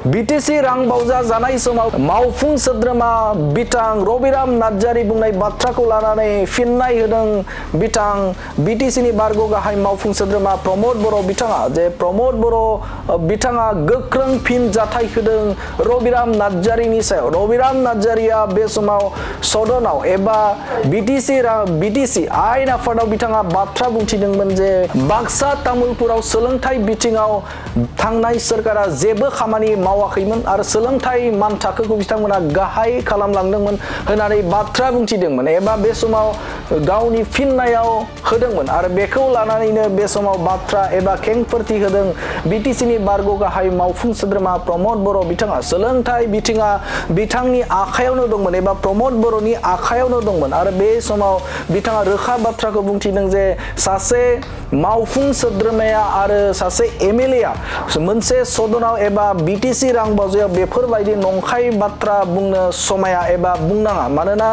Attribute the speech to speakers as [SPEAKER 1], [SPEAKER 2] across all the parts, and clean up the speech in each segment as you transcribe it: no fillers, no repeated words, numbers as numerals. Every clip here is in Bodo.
[SPEAKER 1] बीटीसी रांबावजा जानाय समाव मावफुं सोद्रोमा बिथां रबिराम नार्जारी बुंनाय बाथ्राखौ लानानै फिननाय होदों बिथां बीटीसीनि बारग' गाहाय मावफुं सोद्रोमा प्रमद बर' बिथाङा जे प्रमद बर' बिथाङा गोख्रों फिन जाथाय होदों रबिराम नार्जारीनि सायाव। रबिराम नार्जारीया बे समाव सदनाव एबा बीटीसी आयेन आफादाव बिथाङा बाथ्रा बुंथिदोंमोन जे बाक्सा तामुलपुराव सोलोंथाइ बिथिङाव थांनाय सोरखारा जेबो खामानि मावाखैमोन आरो सोलोंथाइ मानथाखोखौ बिथांमोना गाहाय खालामलांदोंमोन होननानै बाथ्रा बुंथिदोंमोन एबा बे समाव गावनि फिननायाव होदोंमोन आरो बेखौ लानानैनो बे समाव बाथ्रा एबा खेंफोरथि होदों बीटीसीनि बारग' गाहाय मावफुं सोद्रोमा प्रमद बर' बिथाङा। सोलोंथाइ बिथिङा बिथांनि आखायावनो दंमोन एबा प्रमद बर'नि आखायावनो दंमोन आरो बे समाव बिथाङा रोखा बाथ्राखौ बुंथिदों जे सासे मावफुं सोद्रोमाया आरो सासे एमएलए आ मोनसे सदनाव एबा बीटीसी रांबावजायाव बेफोरबायदि नंखाय बाथ्रा बुंनो समाया एबा बुंनाङा। मानोना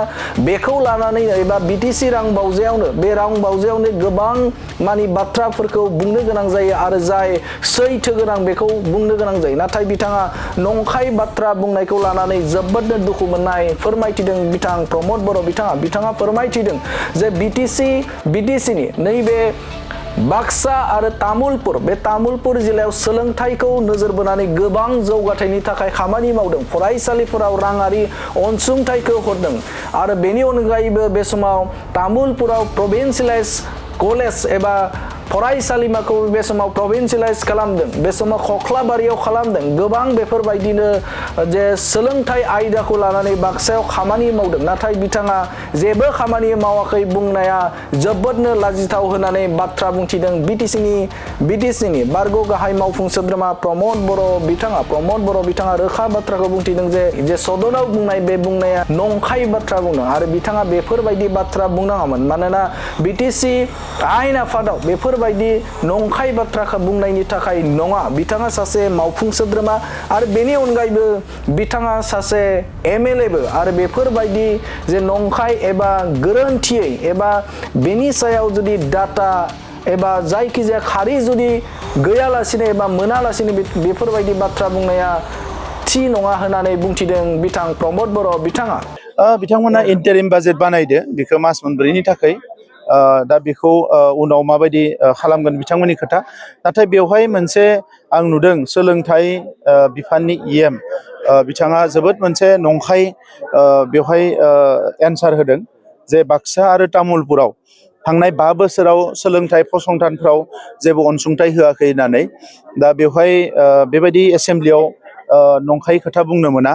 [SPEAKER 1] बेखौ लानानै एबा बीटीसी रांबावजायावनो बे रांबावजायावनो गोबां मानि बाथ्राफोरखौ बुंनो गोनां जायो आरो जाय सैथो गोनां बेखौ बुंनो गोनां जायो। नाथाय बिथाङा नंखाय बाथ्रा बुंनायखौ लानानै जोबोदनो दुखु मोननाय फोरमायथिदों बिथां प्रमद बर' बिथाङा फोरमायथिदों जे बीटीसीनि नैबे बाक्सा आरो तामुलपुर बे तामुलपुर जिल्लायाव सोलोंथाइखौ नोजोर बोनानै गोबां जौगाथायनि थाखाय खामानि मावदों। फरायसालिफोराव राङारि अनसुंथाइखौ हरदों आरो बेनि अनगायैबो बे समाव तामुलपुराव प्रभिन्सियेलाइज कलेज एबा फरायसालिमाखौ बे समाव प्रभिन्सियेलाइज खालामदों। बे समाव खख्लाबारियाव खालामदों। गोबां बेफोरबायदिनो जे सोलोंथाइ आयदाखौ लानानै बाक्सायाव खामानि मावदों। नाथाय बिथाङा जेबो खामानि मावाखै बुंनाया जोबोदनो लाजिथाव होननानै बाथ्रा बुंथिदों बीटीसीनि बारग' गाहाय मावफुं सोद्रोमा प्रमद बर' बिथाङा रोखा बाथ्राखौ बुंथिदों जे सदनाव बुंनाय बे बुंनाया नंखाय बाथ्रा बुंदों आरो बिथाङा बेफोरबायदि बाथ्रा बुंनाङामोन। मानोना बीटीसी आयेन आफादाव बेफोरबायदि नंखाय बाथ्राखौ बुंनायनि थाखाय नङा। बिथाङा सासे मावफुं सोद्रोमा आरो बेनि अनगायैबो बिथाङा सासे एमएलएबो आरो बेफोरबायदि जे नंखाय एबा गोरोन्थियै एबा बेनि सायाव जुदि डाटा एबा जायखिजाया खारि जुदि गैयालासिनो एबा मोनालासिनो बेफोरबायदि बाथ्रा बुंनाया थि नङा होननानै बुंथिदों बिथां प्रमद बर' बिथाङा।
[SPEAKER 2] बिथांमोना इन्टारिम बाजेट बानायदो बेखौ मास मोनब्रैनि थाखाय। दा बेखौ उनाव माबायदि खालामगोन बिथांमोननि खोथा। नाथाय बेवहाय मोनसे आं नुदों सोलोंथाइ बिफाननि इएम बिथाङा जोबोद मोनसे नंखाय बेवहाय एन्सार होदों जे बाक्सा आरो तामुलपुराव थांनाय 5 बोसोराव सोलोंथाइ फसंथानफ्राव जेबो अनसुंथाइ होआखै होननानै। दा बेवहाय बेबायदि एसेम्ब्लियाव नंखाय खोथा बुंनो मोना।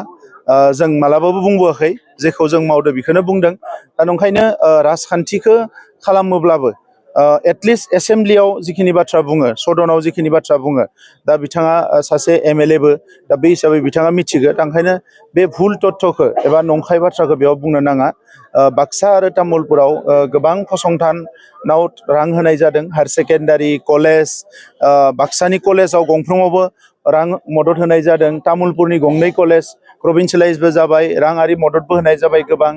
[SPEAKER 2] जों मालाबाबो बुंबोआखै, जेखौ जों मावदो बेखौनो बुंदों। दा नंखायनो राजखान्थिखौ खालामोब्लाबो एटलिस्ट एसेम्ब्लियाव जिखिनि बाथ्रा बुङो, सदनाव जिखिनि बाथ्रा बुङो, दा बिथाङा सासे एमएलएबो दा बे हिसाबै बिथाङा मिथिगो। दा ओंखायनो बे भुल तथ्यखौ एबा नंखाय बाथ्राखौ बेयाव बुंनो नाङा। बाक्सा आरो तामुलपुराव गोबां फसंथानाव रां होनाय जादों। हायार सेकेन्डारि कलेज, बाक्सानि कलेजाव गंफ्रोमावबो रां मदद होनाय जादों। तामुलपुरनि गंनै कलेज प्रभिन्सियेलाइजबो जाबाय, राङारि मददबो होनाय जाबाय गोबां।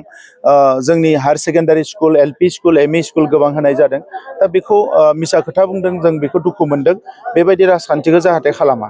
[SPEAKER 2] जोंनि हायार secondary school, LP school, ME school गोबां होनाय जादों। दा बेखौ मिसा खोथा बुंदों, जों बेखौ दुखु मोनदों। बेबायदि राजखान्थिखौ जाहाथे खालामा।